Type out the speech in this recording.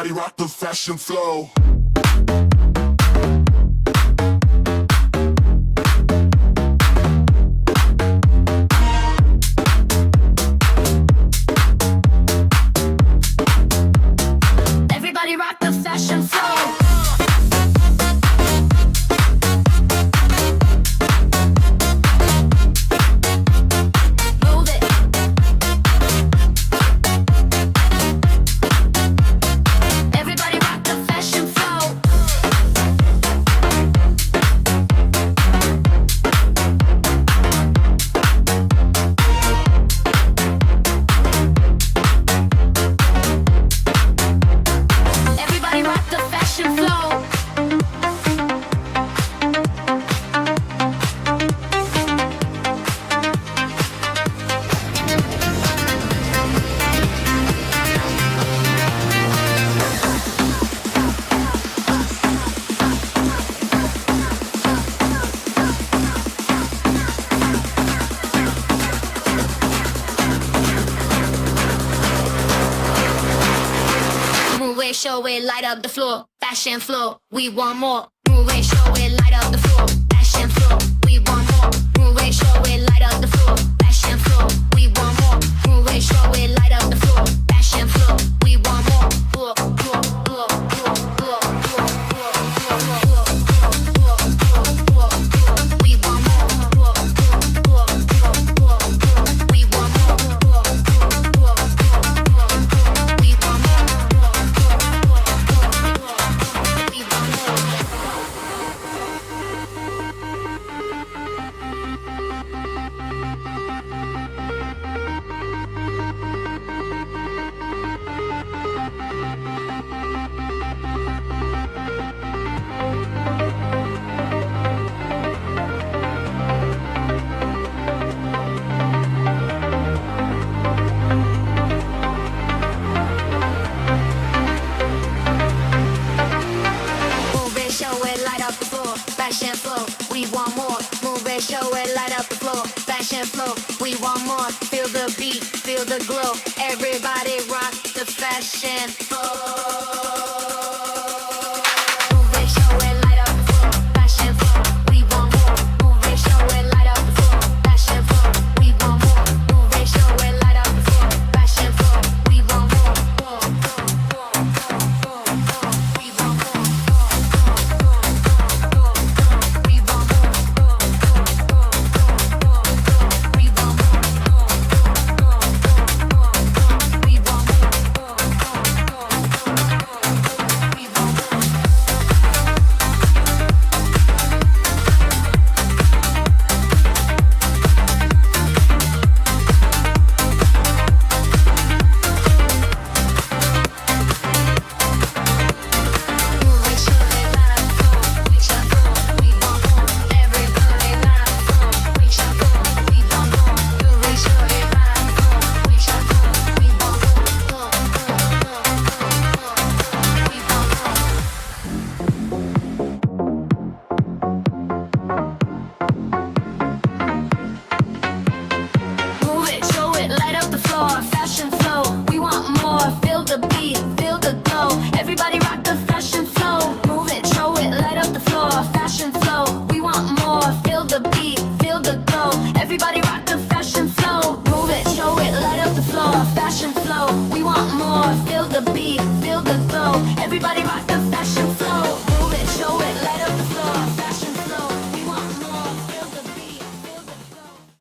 Everybody rock the fashion flow. Everybody rock the fashion flow. Show it, light up the floor, fashion floor, we want more. Move it, show it, light up the floor, fashion floor, we want more. Move it, show it, light up the floor, fashion floor, we want more. Move it, show it, light up the floor, fashion floor, we want more. Floor, floor, floor, floor, floor, floor, floor, floor, floor, floor, floor, we want more. Floor, floor, floor, floor, floor, we want more. Floor, floor, floor, floor, we want more. Fashion flow, we want more. Move it, show it, light up the floor. Fashion flow, we want more. Feel the beat, feel the glow. Everybody rock the fashion flow. Move it, show it, light up the floor. Fashion flow, we want more. Move it, show it, light up the floor. Fashion flow, we want more. Move it, show it, light up the floor. Fashion flow, we want more. We want more. Everybody rock the fashion flow. Move it, show it, light up the floor. Fashion flow, we want more. Feel the beat, feel the glow. Everybody rock the fashion flow. Move it, show it, light up the floor. Fashion flow, we want more. Feel the beat,